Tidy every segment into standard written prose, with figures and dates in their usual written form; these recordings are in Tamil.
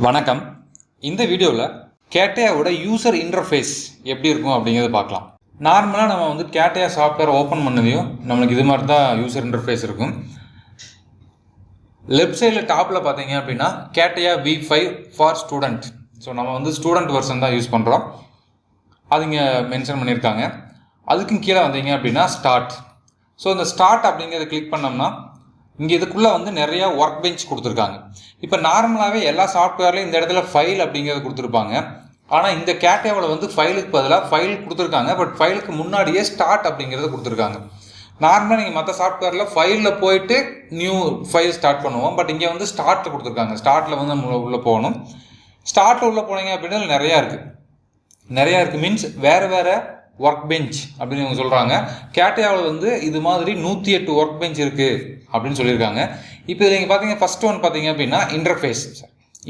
வணக்கம். இந்த வீடியோவில் கேட்டியாவோட யூசர் இன்டர்ஃபேஸ் எப்படி இருக்கும் அப்படிங்கிறத பார்க்கலாம். நார்மலாக நம்ம வந்து கேட்டியா சாஃப்ட்வேர் ஓப்பன் பண்ணதையும் நம்மளுக்கு இது மாதிரி தான் யூசர் இன்டர்ஃபேஸ் இருக்கும். லெஃப்ட் சைடில் டாப்பில் பார்த்தீங்க அப்படின்னா கேட்டியா V5 ஃபார் ஸ்டூடெண்ட். ஸோ நம்ம வந்து ஸ்டூடெண்ட் வெர்ஷன் தான் யூஸ் பண்ணுறோம், அது இங்கே மென்ஷன் பண்ணியிருக்காங்க. அதுக்கும் கீழே வந்தீங்க அப்படின்னா ஸ்டார்ட். ஸோ இந்த ஸ்டார்ட் அப்படிங்கிறத கிளிக் பண்ணோம்னா இங்கே இதுக்குள்ளே வந்து நிறையா ஒர்க் பெஞ்ச் கொடுத்துருக்காங்க. இப்போ நார்மலாகவே எல்லா சாஃப்ட்வேர்லையும் இந்த இடத்துல ஃபைல் அப்படிங்கிறத கொடுத்துருப்பாங்க. ஆனால் இந்த கேட்டியாவில் வந்து ஃபைலுக்கு பதிலாக ஃபைல் கொடுத்துருக்காங்க, பட் ஃபைலுக்கு முன்னாடியே ஸ்டார்ட் அப்படிங்கிறத கொடுத்துருக்காங்க. நார்மலாக நீங்கள் மற்ற சாஃப்ட்வேரில் ஃபைலில் போயிட்டு நியூ ஃபைல் ஸ்டார்ட் பண்ணுவோம், பட் இங்கே வந்து ஸ்டார்ட்டில் கொடுத்துருக்காங்க. ஸ்டார்ட்டில் வந்து நம்ம உள்ளே போகணும். ஸ்டார்ட்டில் உள்ளே போனீங்க அப்படின்னா நிறையா இருக்குது மீன்ஸ் வேறு ஒர்க் பெஞ்ச் அப்படின்னு இவங்க சொல்கிறாங்க. கேட்டியாவில் வந்து இது மாதிரி 108 ஒர்க் பெஞ்ச் இருக்குது அப்படின்னு சொல்லியிருக்காங்க. இப்போ இதில் நீங்கள் பார்த்தீங்க ஃபஸ்ட் ஒன் பார்த்தீங்க அப்படின்னா இன்டர்ஃபேஸ்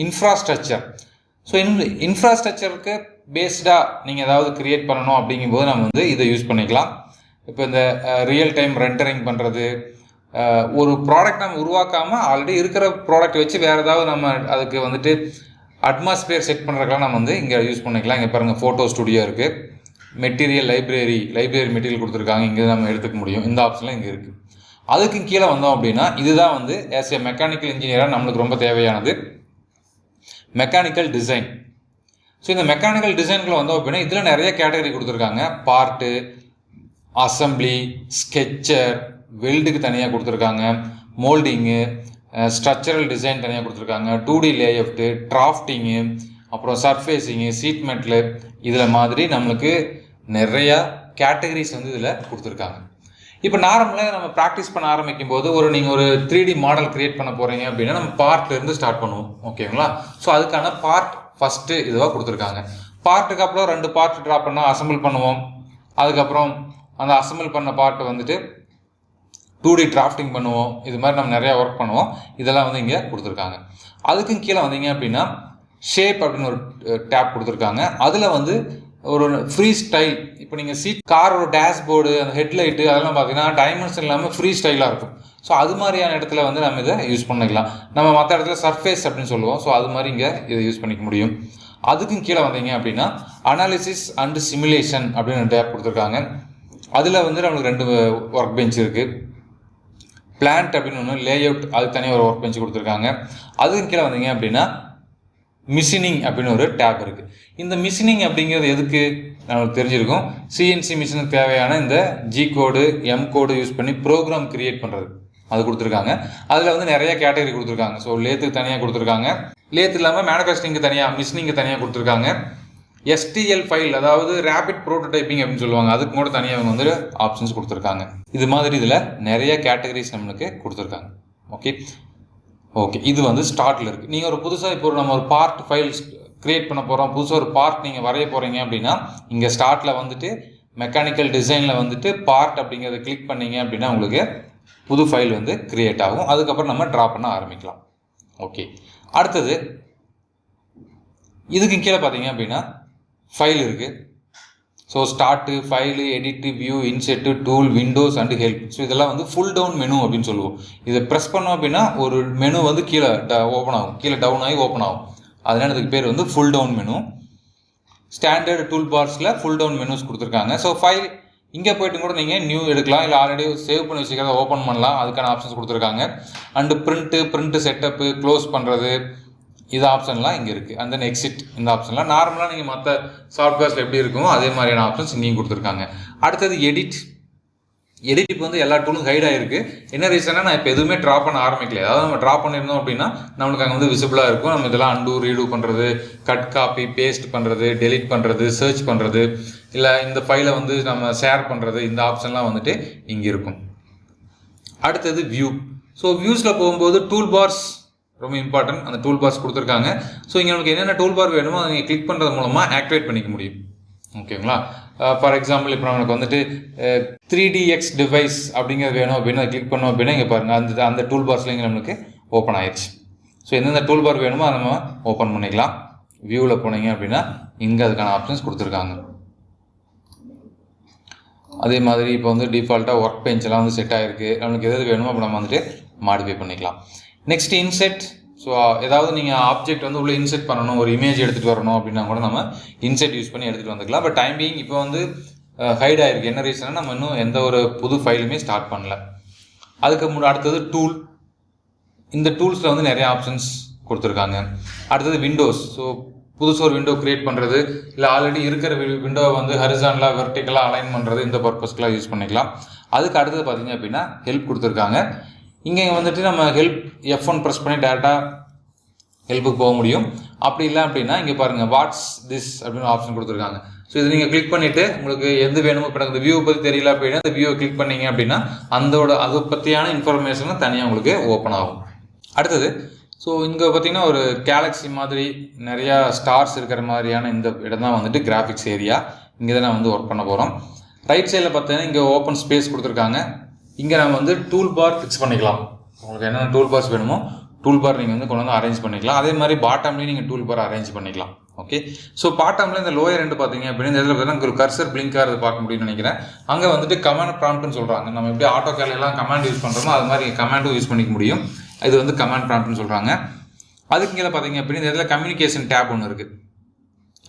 இன்ஃப்ராஸ்ட்ரக்சர். ஸோ இன்ஃப்ராஸ்ட்ரக்சருக்கு பேஸ்டாக நீங்கள் ஏதாவது க்ரியேட் பண்ணணும் அப்படிங்கும்போது நம்ம வந்து இதை யூஸ் பண்ணிக்கலாம். இப்போ இந்த ரியல் டைம் ரெண்டரிங் பண்ணுறது, ஒரு ப்ராடக்ட் நம்ம உருவாக்காமல் ஆல்ரெடி இருக்கிற ப்ராடக்ட் வச்சு வேறு ஏதாவது நம்ம அதுக்கு வந்துட்டு அட்மாஸ்பியர் செட் பண்ணுறதுக்கெலாம் நம்ம வந்து இங்கே யூஸ் பண்ணிக்கலாம். இங்கே பாருங்கள் ஃபோட்டோ ஸ்டுடியோ இருக்குது, மெட்டீரியல் லைப்ரரி மெட்டீரியல் கொடுத்துருக்காங்க, இங்கே நம்ம எடுத்துக்க முடியும். இந்த ஆப்ஷன்லாம் இங்கே இருக்குது. அதுக்கு கீழே வந்தோம் அப்படின்னா இதுதான் வந்து ஆஸ் ஏ மெக்கானிக்கல் இன்ஜினியராக நம்மளுக்கு ரொம்ப தேவையானது மெக்கானிக்கல் டிசைன். ஸோ இந்த மெக்கானிக்கல் டிசைனுக்குள்ள வந்தோம் அப்படின்னா இதில் நிறைய கேட்டகரி கொடுத்துருக்காங்க. பார்ட்டு, அசம்பிளி, ஸ்கெட்சர், வெல்டுக்கு தனியாக கொடுத்துருக்காங்க, மோல்டிங்கு, ஸ்ட்ரக்சரல் டிசைன் தனியாக கொடுத்துருக்காங்க, 2D லேஅவுட்டு, டிராஃப்டிங்கு, அப்புறம் சர்ஃபேஸிங்கு, சீட் மெட்டலு, இதில் மாதிரி நம்மளுக்கு நிறையா கேட்டகரிஸ் வந்து இதில் கொடுத்துருக்காங்க. இப்போ நார்மலாக நம்ம ப்ராக்டிஸ் பண்ண ஆரம்பிக்கும் போது நீங்கள் ஒரு 3D மாடல் க்ரியேட் பண்ண போகிறீங்க அப்படின்னா நம்ம பார்ட்லேருந்து ஸ்டார்ட் பண்ணுவோம், ஓகேங்களா? ஸோ அதுக்கான பார்ட் ஃபஸ்ட்டு இதுவாக கொடுத்துருக்காங்க. பார்ட்டுக்கு அப்புறம் 2 பார்ட் ட்ராப் பண்ணால் அசம்பிள் பண்ணுவோம். அதுக்கப்புறம் அந்த அசம்பிள் பண்ண பார்ட்டு வந்துட்டு 2D டிராஃப்டிங் பண்ணுவோம். இது மாதிரி நம்ம நிறையா ஒர்க் பண்ணுவோம். இதெல்லாம் வந்து இங்கே கொடுத்துருக்காங்க. அதுக்கும் கீழே வந்தீங்க அப்படின்னா ஷேப் அப்படின்னு ஒரு டேப் கொடுத்துருக்காங்க. அதில் வந்து ஒரு ஃப்ரீ ஸ்டைல். இப்போ நீங்கள் காரோட டேஷ்போர்டு, அந்த ஹெட்லைட்டு அதெல்லாம் பார்த்தீங்கன்னா டைமென்ஷன் இல்லாமல் ஃப்ரீ ஸ்டைலாக இருக்கும். ஸோ அது மாதிரியான இடத்துல வந்து நம்ம இதை யூஸ் பண்ணிக்கலாம். நம்ம மற்ற இடத்துல சர்ஃபேஸ் அப்படின்னு சொல்லுவோம். ஸோ அது மாதிரி இங்கே இதை யூஸ் பண்ணிக்க முடியும். அதுக்கும் கீழே வந்தீங்க அப்படின்னா அனாலிசிஸ் அண்டு சிமுலேஷன் அப்படின்னு டேப் கொடுத்துருக்காங்க. அதில் வந்து நம்மளுக்கு 2 ஒர்க் பெஞ்ச் இருக்குது. பிளான்ட் அப்படின்னு ஒன்று, லேஅவுட் அதுக்கு தனியாக ஒரு ஒர்க் பெஞ்ச் கொடுத்துருக்காங்க. அதுக்கும் கீழே வந்தீங்க அப்படின்னா மிஷினிங் அப்படின்னு ஒரு டேப் இருக்குது. இந்த மிஷினிங் அப்படிங்கிறது எதுக்கு நம்மளுக்கு தெரிஞ்சிருக்கும். சிஎன்சி மிஷினுக்கு தேவையான இந்த G கோடு, M கோடு யூஸ் பண்ணி ப்ரோக்ராம் கிரியேட் பண்ணுறது அது கொடுத்துருக்காங்க. அதில் வந்து நிறைய கேட்டகரி கொடுத்துருக்காங்க. ஸோ லேத்துக்கு தனியாக கொடுத்துருக்காங்க, லேத்து இல்லாமல் மேனுஃபேக்சரிங்க்கு தனியாக, மிஷினிங்க்கு தனியாக கொடுத்துருக்காங்க. STL ஃபைல் அதாவது ரேபிட் ப்ரோட்டோடைப்பிங் அப்படின்னு சொல்லுவாங்க, அதுக்கு கூட தனியாக அவங்க வந்து ஆப்ஷன்ஸ் கொடுத்துருக்காங்க. இது மாதிரி இதில் நிறைய கேட்டகரிஸ் நம்மளுக்கு கொடுத்துருக்காங்க. ஓகே, இது வந்து ஸ்டார்ட்டில் இருக்குது. நீங்கள் ஒரு புதுசாக இப்போ நம்ம ஒரு பார்ட் ஃபைல் க்ரியேட் பண்ண போகிறோம், புதுசாக ஒரு பார்ட் நீங்கள் வரைய போகிறீங்க அப்படின்னா இங்கே ஸ்டார்ட்டில் வந்துட்டு மெக்கானிக்கல் டிசைனில் வந்துட்டு பார்ட் அப்படிங்கிறத கிளிக் பண்ணிங்க அப்படின்னா உங்களுக்கு புது ஃபைல் வந்து க்ரியேட் ஆகும். அதுக்கப்புறம் நம்ம ட்ரா பண்ண ஆரம்பிக்கலாம். ஓகே, அடுத்தது இதுக்கு கீழே பார்த்தீங்க அப்படின்னா ஃபைல் இருக்குது. So start, file, edit, view, இன்செட்டு, tool, Windows and help. So இதெல்லாம் வந்து ஃபுல் டவுன் மெனு அப்படின்னு சொல்லுவோம். இதை ப்ரெஸ் பண்ணோம் அப்படின்னா ஒரு மெனு வந்து கீழே ஓப்பன் ஆகும், கீழே டவுன் ஆகி ஓப்பன் ஆகும். அதனால் இதுக்கு பேர் வந்து pull down menu. Standard tool பார்ஸில் ஃபுல் டவுன் மெனுஸ் கொடுத்துருக்காங்க. ஸோ ஃபைல் இங்கே போய்ட்டு கூட நீங்கள் நியூ எடுக்கலாம், இல்லை ஆல்ரெடி சேவ் பண்ணி வச்சுக்கிறத ஓப்பன் பண்ணலாம், அதுக்கான ஆப்ஷன்ஸ் கொடுத்துருக்காங்க. அண்டு பிரிண்ட்டு செட்டப்பு, க்ளோஸ் பண்ணுறது, இது ஆப்ஷன்லாம் இங்கே இருக்குது. அண்ட் தென் எக்ஸிட், இந்த ஆப்ஷன்லாம் நார்மலாக நீங்கள் மற்ற சாஃப்ட்வேர்ஸில் எப்படி இருக்குமோ அதே மாதிரியான ஆப்ஷன்ஸ் இங்கேயும் கொடுத்துருக்காங்க. அடுத்தது எடிட். இப்போ வந்து எல்லா டூலும் ஹைட் ஆகிருக்கு. என்ன ரீசன்னா நான் இப்போ எதுவுமே ட்ரா பண்ண ஆரம்பிக்கல. அதாவது நம்ம ட்ரா பண்ணியிருந்தோம் அப்படின்னா நம்மளுக்கு அங்கே வந்து விசிபிளாக இருக்கும். நம்ம இதெல்லாம் அண்டு ரீடு பண்ணுறது, கட் காப்பி பேஸ்ட் பண்ணுறது, டெலிட் பண்ணுறது, சர்ச் பண்ணுறது, இல்லை இந்த ஃபைலை வந்து நம்ம ஷேர் பண்ணுறது, இந்த ஆப்ஷன்லாம் வந்துட்டு இங்கே இருக்கும். அடுத்தது வியூ. ஸோ வியூஸில் போகும்போது டூல் பார்ஸ் ரொம்ப இம்பார்ட்டன்ட். அந்த டூல் பார்ஸ் கொடுத்துருக்காங்க. ஸோ இங்கே நமக்கு என்னென்ன டூல் பார் வேணுமோ அதை நீங்கள் கிளிக் பண்ணுறது மூலமாக ஆக்டிவேட் பண்ணிக்க முடியும், ஓகேங்களா? ஃபார் எக்ஸாம்பிள் இப்போ நமக்கு வந்துட்டு 3DX டிவைஸ் அப்படிங்கிறது வேணும் அப்படின்னு அதை கிளிக் பண்ணோம் அப்படின்னா இங்கே பாருங்கள் அந்த டூல் பார்ஸில் இங்கே நம்மளுக்கு ஓப்பன் ஆயிடுச்சு. ஸோ எந்தெந்த டூல் பார் வேணுமோ அதை நம்ம ஓப்பன் பண்ணிக்கலாம். வியூவில் போனீங்க அப்படின்னா இங்கே அதுக்கான ஆப்ஷன்ஸ் கொடுத்துருக்காங்க. அதே மாதிரி இப்போ வந்து டிஃபால்ட்டாக ஒர்க் பெஞ்செல்லாம் வந்து செட் ஆகிருக்கு. நம்மளுக்கு எது வேணுமோ அப்போ நம்ம வந்துட்டு மாடிஃபை பண்ணிக்கலாம். Next inset. ஸோ ஸோ ஏதாவது நீங்கள் ஆப்ஜெக்ட் வந்து உள்ளே இன்செர்ட் பண்ணணும், ஒரு இமேஜ் எடுத்துகிட்டு வரணும் அப்படின்னா கூட நம்ம இன்செர்ட் யூஸ் பண்ணி எடுத்துகிட்டு வந்துக்கலாம். பட் டைம் பீயிங் இப்போ வந்து ஹைட் ஆகிருக்கு. என்ன ரீசன்னா நம்ம இன்னும் எந்த ஒரு புது ஃபைலுமே ஸ்டார்ட் பண்ணல. அதுக்கு அடுத்தது டூல். இந்த டூல்ஸில் வந்து நிறைய ஆப்ஷன்ஸ் கொடுத்துருக்காங்க. அடுத்தது விண்டோஸ். ஸோ புதுசாக ஒரு விண்டோ க்ரியேட் பண்ணுறது, இல்லை ஆல்ரெடி இருக்கிற விண்டோவை வந்து ஹரிசான்லாக வெர்டிக்கலாக அலைன் பண்ணுறது, இந்த பர்பஸ்க்கெலாம் யூஸ் பண்ணிக்கலாம். அதுக்கு அடுத்தது பார்த்திங்க அப்படின்னா ஹெல்ப் கொடுத்துருக்காங்க. இங்கே வந்துட்டு நம்ம ஹெல்ப் F1 ப்ரெஸ் பண்ணி டேரெக்டாக ஹெல்ப்புக்கு போக முடியும். அப்படி இல்லை அப்படின்னா இங்கே பாருங்கள் வாட்ஸ் திஸ் அப்படின்னு ஆப்ஷன் கொடுத்துருக்காங்க. ஸோ இது நீங்கள் கிளிக் பண்ணிவிட்டு உங்களுக்கு எது வேணுமோ, இப்போ எனக்கு இந்த வியூவை பற்றி தெரியல அப்படின்னா இந்த வியூவை கிளிக் பண்ணிங்க அப்படின்னா அதை பற்றியான இன்ஃபர்மேஷனும் தனியாக உங்களுக்கு ஓப்பன் ஆகும். அடுத்தது ஸோ இங்கே பார்த்தீங்கன்னா ஒரு கேலக்ஸி மாதிரி நிறையா ஸ்டார்ஸ் இருக்கிற மாதிரியான இந்த இடம் தான் வந்துட்டு கிராஃபிக்ஸ் ஏரியா. இங்கே தான் நான் வந்து ஒர்க் பண்ண போகிறோம். ரைட் சைடில் பார்த்தீங்கன்னா இங்கே ஓப்பன் ஸ்பேஸ் கொடுத்துருக்காங்க. இங்கே நம்ம வந்து டூல் பார் ஃபிக்ஸ் பண்ணிக்கலாம். உங்களுக்கு என்னென்ன டூல் பார்ஸ் வேணுமோ டூல் பார் நீங்கள் வந்து கொண்டு வந்து அரேஞ்ச் பண்ணிக்கலாம். அதே மாதிரி பாட்டம்லேயும் நீங்கள் டூல் பார் அரேஞ்ச் பண்ணிக்கலாம். ஓகே, ஸோ பாட்டமில் இந்த லோயர் ரெண்டு பார்த்தீங்க அப்படின்னா இந்த இதில் பார்த்தீங்கன்னா ஒரு கர்சர் பிளிங்காக அதை பார்க்க முடியும்னு நினைக்கிறேன். அங்கே வந்துட்டு கமாண்ட் ப்ராம்ப்ட்னு சொல்கிறாங்க. நம்ம எப்படி ஆட்டோ கேலாம் கமாண்ட் யூஸ் பண்ணுறோமோ அது மாதிரி கமாண்டும் யூஸ் பண்ணிக்க முடியும். இது வந்து கமாண்ட் ப்ராம்ப்ட்னு சொல்கிறாங்க. அதுக்கு கீழே பார்த்தீங்க அப்படின்னா இந்த இதில் கம்யூனிகேஷன் டேப் ஒன்று இருக்குது.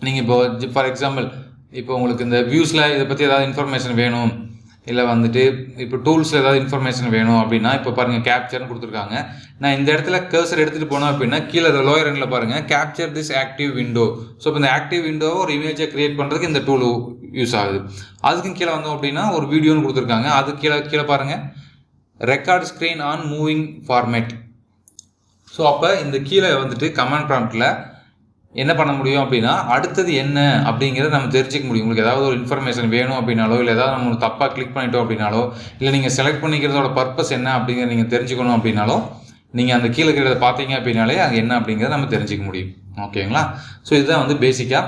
நீங்கள் இப்போ ஃபார் எக்ஸாம்பிள் இப்போ உங்களுக்கு இந்த வியூஸில் இதை பற்றி ஏதாவது இன்ஃபர்மேஷன் வேணும், இல்லை வந்துட்டு இப்போ டூல்ஸில் ஏதாவது இன்ஃபர்மேஷன் வேணும் அப்படின்னா இப்போ பாருங்கள் கேப்சர்னு கொடுத்துருக்காங்க. நான் இந்த இடத்துல கர்சர் எடுத்துகிட்டு போனோம் அப்படின்னா கீழே லோயர் எண்டில் பாருங்கள் capture this active window. So இப்போ இந்த ஆக்டிவ் விண்டோவை ஒரு இமேஜை கிரியேட் பண்ணுறதுக்கு இந்த டூல் யூஸ் ஆகுது. அதுக்கும் கீழே வந்தோம் அப்படின்னா ஒரு வீடியோன்னு கொடுத்துருக்காங்க. அது கீழே பாருங்கள் record screen on moving format. So அப்போ இந்த கீழே வந்துட்டு கமாண்ட் ப்ராம்ப்டில் என்ன பண்ண முடியும் அப்படின்னா அடுத்தது என்ன அப்படிங்கிறத நம்ம தெரிஞ்சிக்க முடியும். உங்களுக்கு ஏதாவது ஒரு இன்ஃபர்மேஷன் வேணும் அப்படின்னாலோ, இல்லை ஏதாவது நம்ம தப்பாக கிளிக் பண்ணிட்டோம் அப்படின்னாலோ, இல்லை நீங்கள் செலக்ட் பண்ணிக்கிறதோட பர்பஸ் என்ன அப்படிங்கிறத நீங்கள் தெரிஞ்சுக்கணும் அப்படின்னாலோ நீங்கள் அந்த கீழே இருக்கிறத பார்த்தீங்க அப்படின்னாலே அது என்ன அப்படிங்கிறத நம்ம தெரிஞ்சிக்க முடியும். ஓகேங்களா? ஸோ இதுதான் வந்து பேசிக்காக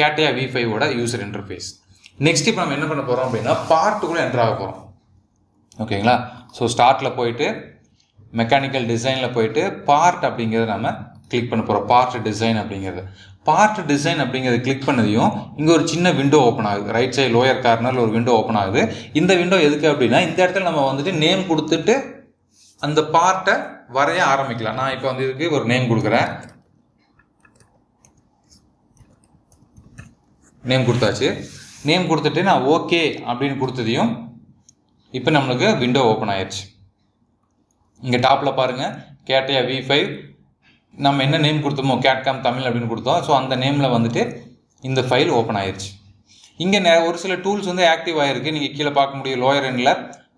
Catia V5ஓட யூசர் இன்டர்ஃபேஸ். நெக்ஸ்ட் இப்போ நம்ம என்ன பண்ண போகிறோம் அப்படின்னா பார்ட்டுக்குள்ளே என்டர் ஆக போகிறோம். ஓகேங்களா? ஸோ ஸ்டார்ட்டில் போயிட்டு மெக்கானிக்கல் டிசைனில் போயிட்டு பார்ட் அப்படிங்கிறத நம்ம கிளிக் பண்ண போகிறோம். பார்ட் டிசைன் அப்படிங்கிறது கிளிக் பண்ணதையும் இங்கே ஒரு சின்ன விண்டோ ஓப்பன் ஆகுது. ரைட் சைடு லோயர் கார்னரில் ஒரு விண்டோ ஓப்பன் ஆகுது. இந்த விண்டோ எதுக்கு அப்படின்னா இந்த இடத்துல நம்ம வந்துட்டு நேம் கொடுத்துட்டு அந்த பார்ட்டை வரைய ஆரம்பிக்கலாம். நான் இப்போ வந்து இதுக்கு ஒரு நேம் கொடுக்குறேன். நேம் கொடுத்தாச்சு. நேம் கொடுத்துட்டு நான் ஓகே அப்படின்னு கொடுத்ததையும் இப்போ நம்மளுக்கு விண்டோ ஓப்பன் ஆயிடுச்சு. இங்கே டாப்பில் பாருங்கள் Catia V5 நம்ம என்ன நேம் கொடுத்தோமோ கேட்காம் தமிழ் அப்படின்னு கொடுத்தோம். ஸோ அந்த நேமில் வந்துட்டு இந்த ஃபைல் ஓப்பன் ஆயிடுச்சு. இங்கே ஒரு சில டூல்ஸ் வந்து ஆக்டிவ் ஆகிருக்கு. நீங்கள் கீழே பார்க்க முடியும் லோயர் எண்டில்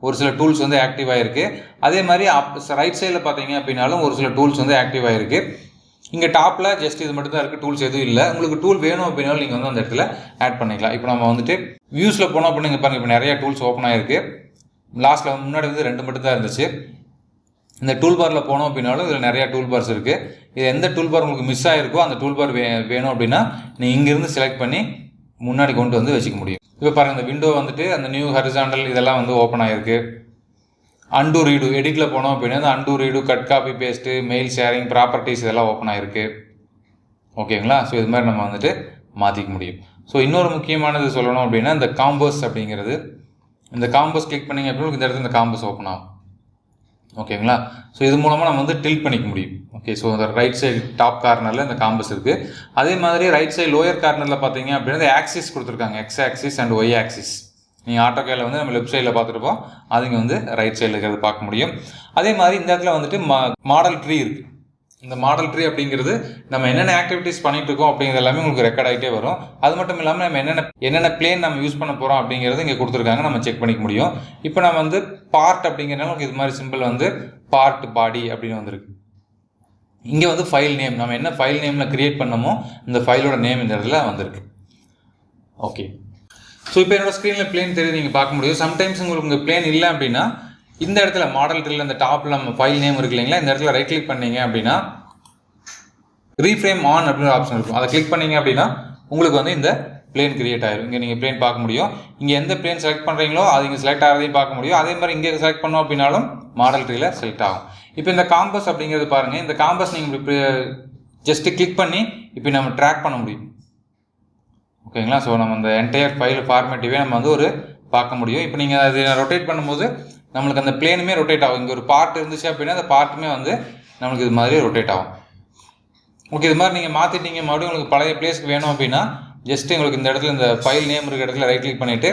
ஒரு சில டூல்ஸ் வந்து ஆக்டிவ் ஆகிருக்கு. அதே மாதிரி ரைட் சைடில் பார்த்தீங்க அப்படின்னாலும் ஒரு சில டூல்ஸ் வந்து ஆக்டிவ் ஆகிருக்கு. இங்கே டாப்பில் ஜஸ்ட் இது மட்டும் தான் இருக்குது, டூல்ஸ் எதுவும் இல்லை. உங்களுக்கு டூல் வேணும் அப்படின்னாலும் நீங்கள் வந்து அந்த இடத்துல ஆட் பண்ணிக்கலாம். இப்போ நம்ம வந்துட்டு வியூஸில் போனோம் அப்படின்னு இங்கே பாருங்கள் இப்போ நிறையா டூல்ஸ் ஓப்பன் ஆகிருக்கு. லாஸ்ட்டில் முன்னாடி வந்து 2 மட்டும் தான் இருந்துச்சு. இந்த டூல் பாரில் போனோம் அப்படின்னாலும் இதில் நிறையா டூல் பார்ஸ் இருக்குது. இது எந்த டூல் பார் உங்களுக்கு மிஸ் ஆகிருக்கோ அந்த டூல் பார் வேணும் அப்படின்னா நீங்கள் இங்கேருந்து செலக்ட் பண்ணி முன்னாடி கொண்டு வந்து வச்சுக்க முடியும். இப்போ பாருங்கள் இந்த விண்டோ வந்துட்டு அந்த நியூ ஹரிசாண்டல் இதெல்லாம் வந்து ஓப்பன் ஆகிருக்கு. அன்டூ ரீடு எடிட்டில் போனோம் அப்படின்னா அந்த undo redo, cut copy paste, mail sharing, properties இதெல்லாம் ஓப்பன் ஆகிருக்கு. ஓகேங்களா? ஸோ இது மாதிரி நம்ம வந்துட்டு மாற்றிக்க முடியும். ஸோ இன்னொரு முக்கியமானது சொல்லணும் அப்படின்னா இந்த காம்போஸ் அப்படிங்கிறது, இந்த காம்போஸ் கிளிக் பண்ணிங்க அப்படின்னா இந்த இடத்துல இந்த காம்போஸ் ஓப்பன் ஆகும். ஓகேங்களா? ஸோ இது மூலமாக நம்ம வந்து டில்ட் பண்ணிக்க முடியும். ஓகே, ஸோ அந்த ரைட் சைடு டாப் கார்னரில் இந்த காம்பஸ் இருக்குது. அதே மாதிரி ரைட் சைடு லோயர் கார்னரில் பார்த்தீங்க அப்படின்னா இந்த ஆக்சிஸ் கொடுத்துருக்காங்க, X axis and Y axis. நீங்கள் ஆட்டோ கேல வந்து நம்ம லெஃப்ட் சைடில் பார்த்துருப்போம், அது இங்கே வந்து ரைட் சைடில் இருக்கிறது பார்க்க முடியும். அதே மாதிரி இந்த இடத்துல வந்துட்டு மாடல் ட்ரீ இருக்குது. இந்த மாடல் ட்ரீ அப்படிங்கிறது நம்ம என்னென்ன ஆக்டிவிட்டீஸ் பண்ணிட்டு இருக்கோம் அப்படிங்கிறது எல்லாமே உங்களுக்கு ரெக்கார்ட் ஆகிட்டே வரும். அது மட்டும் இல்லாமல் நம்ம என்னென்ன பிளேன் நம்ம யூஸ் பண்ண போகிறோம் அப்படிங்கிறது இங்கே கொடுத்துருக்காங்க, நம்ம செக் பண்ணிக்க முடியும். இப்போ நம்ம வந்து பார்ட் அப்படிங்கிறனால இது மாதிரி சிம்பிள் வந்து பார்ட் பாடி அப்படின்னு வந்திருக்கு. இங்கே வந்து ஃபைல் நேம், நம்ம என்ன ஃபைல் நேமில் கிரியேட் பண்ணமோ இந்த ஃபைலோட நேம் இந்த இடத்துல வந்திருக்கு. ஓகே, ஸோ இப்போ என்னோட ஸ்க்ரீனில் பிளேன் தெரியுது, நீங்கள் பார்க்க முடியும். சம்டைம்ஸ் உங்களுக்கு பிளேன் இல்லை அப்படின்னா இந்த இடத்துல மாடல் ட்ரீல இந்த டாப்பில் நம்ம ஃபைல் நேம் இருக்கு இல்லைங்களா, இந்த இடத்துல ரைட் கிளிக் பண்ணீங்க அப்படின்னா ரீஃப்ரேம் ஆன் அப்படின்னு ஆப்ஷன் இருக்கும். அதை கிளிக் பண்ணீங்க அப்படின்னா உங்களுக்கு வந்து இந்த பிளேன் கிரியேட் ஆயிரும். இங்கே நீங்கள் பிளேன் பார்க்க முடியும். இங்கே எந்த பிளேன் செலக்ட் பண்ணுறீங்களோ அது இங்கே செலக்ட் ஆகிறதையும் பார்க்க முடியும். அதே மாதிரி இங்கே செலக்ட் பண்ணோம் அப்படின்னாலும் மாடல் ட்ரீல செலக்ட் ஆகும். இப்போ இந்த காம்பஸ் அப்படிங்கிறது பாருங்கள், இந்த காம்பஸ் நீங்கள் இப்படி ஜஸ்ட்டு கிளிக் பண்ணி இப்போ நம்ம ட்ராக் பண்ண முடியும். ஓகேங்களா? ஸோ நம்ம இந்த என்டையர் ஃபைல் ஃபார்மேட்டிவே நம்ம வந்து ஒரு பார்க்க முடியும். இப்போ நீங்கள் அதை ரொட்டேட் பண்ணும்போது நம்மளுக்கு அந்த பிளேனுமே ரொட்டேட் ஆகும். இங்கே ஒரு பார்ட் இருந்துச்சு அப்படின்னா அந்த பார்ட்டுமே வந்து நம்மளுக்கு இது மாதிரி ரொட்டேட் ஆகும். ஓகே, இது மாதிரி நீங்கள் மாற்றிட்டீங்க, மறுபடியும் உங்களுக்கு பழைய பிளேஸ்க்கு வேணும் அப்படின்னா ஜஸ்ட்டு உங்களுக்கு இந்த இடத்துல இந்த ஃபைல் நேம் இருக்க இடத்துல ரைட் கிளிக் பண்ணிவிட்டு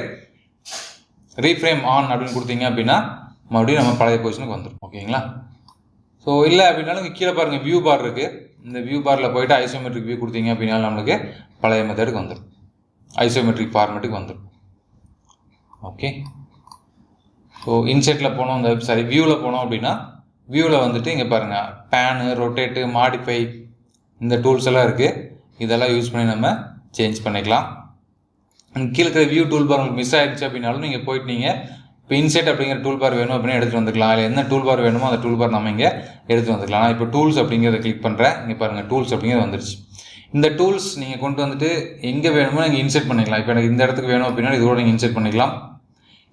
ரீஃப்ரேம் ஆன் அப்படின்னு கொடுத்தீங்க அப்படின்னா மறுபடியும் நம்ம பழைய பொசிஷனுக்கு வந்துடும். ஓகேங்களா? ஸோ இல்லை அப்படின்னாலும் கீழே பாருங்கள் வியூ பார் இருக்குது. இந்த வியூ பாரில் போய்ட்டு ஐசோமெட்ரிக் வியூ கொடுத்தீங்க அப்படின்னாலும் நம்மளுக்கு பழைய மெத்தடுக்கு வந்துடும், ஐசோமெட்ரிக் ஃபார்மேட்டுக்கு வந்துடும். ஓகே, ஸோ இன்செட்டில் போனோம், இந்த வியூவில் போனோம் அப்படின்னா வியூவில் வந்துட்டு இங்கே பாருங்கள் பேனு, ரொட்டேட்டு, மாடிஃபை இந்த டூல்ஸ் எல்லாம் இருக்குது. இதெல்லாம் யூஸ் பண்ணி நம்ம சேஞ்ச் பண்ணிக்கலாம். கீழே இருக்கிற வியூ டூல் பார் உங்களுக்கு மிஸ் ஆகிடுச்சு அப்படின்னாலும் நீங்கள் போயிட்டு நீங்கள் இப்போ இன்செட் அப்படிங்கிற டூல் பார் வேணும் அப்படின்னு எடுத்துகிட்டு வந்துக்கலாம். இல்லை என்ன டூல் பார் வேணுமோ அந்த டூல் பார் நம்ம இங்கே எடுத்துகிட்டு வந்துக்கலாம். நான் இப்போ டூல்ஸ் அப்படிங்கிறத கிளிக் பண்ணுறேன். இங்கே பாருங்கள் டூல்ஸ் அப்படிங்கிறது வந்துருச்சு. இந்த டூல்ஸ் நீங்கள் கொண்டு வந்துட்டு எங்கே வேணுமோ நீங்கள் இன்செர்ட் பண்ணிக்கலாம். இப்போ எனக்கு இந்த இடத்துக்கு வேணும் அப்படின்னா இதோட நீங்கள் இன்செர்ட் பண்ணிக்கலாம்.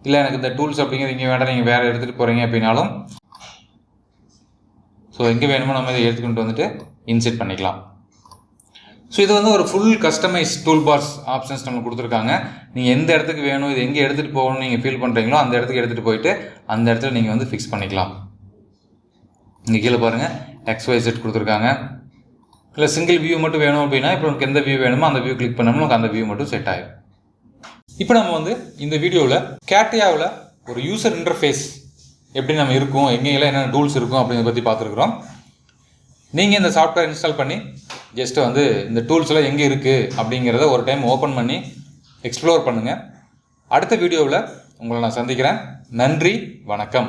இல்லை எனக்கு இந்த டூல்ஸ் அப்படிங்கிறது இங்கே வேண்டாம், நீங்கள் வேறு எடுத்துகிட்டு போகிறீங்க அப்படின்னாலும் ஸோ எங்கே வேணுமோ நம்ம இதை எடுத்துக்கிட்டு வந்துட்டு இன்செர்ட் பண்ணிக்கலாம். ஸோ இது வந்து ஒரு full customize tool bars options நம்மளுக்கு கொடுத்துருக்காங்க. நீங்கள் எந்த இடத்துக்கு வேணும், இது எங்கே எடுத்துகிட்டு போகணும்னு நீங்கள் ஃபீல் பண்ணுறீங்களோ அந்த இடத்துக்கு எடுத்துகிட்டு போயிட்டு அந்த இடத்துல நீங்கள் வந்து ஃபிக்ஸ் பண்ணிக்கலாம். இங்கே கீழே பாருங்கள் XYZ கொடுத்துருக்காங்க. இல்லை சிங்கிள் வியூ மட்டும் வேணும் அப்படின்னா இப்போ நமக்கு எந்த வியூ வேணுமோ அந்த வியூ கிளிக் பண்ணோம்னா நமக்கு அந்த வியூ மட்டும் செட் ஆகிடும். இப்போ நம்ம வந்து இந்த வீடியோவில் கேட்டியாவில் ஒரு யூசர் இன்டர்ஃபேஸ் எப்படி நம்ம இருக்கும், எங்கெங்கெல்லாம் என்னென்ன டூல்ஸ் இருக்கும் அப்படிங்கிறத பற்றி பார்த்துருக்குறோம். நீங்கள் இந்த சாஃப்ட்வேர் இன்ஸ்டால் பண்ணி ஜஸ்ட்டு வந்து இந்த டூல்ஸ் எல்லாம் எங்கே இருக்குது அப்படிங்கிறத ஒரு டைம் ஓப்பன் பண்ணி எக்ஸ்ப்ளோர் பண்ணுங்கள். அடுத்த வீடியோவில் உங்களை நான் சந்திக்கிறேன். நன்றி, வணக்கம்.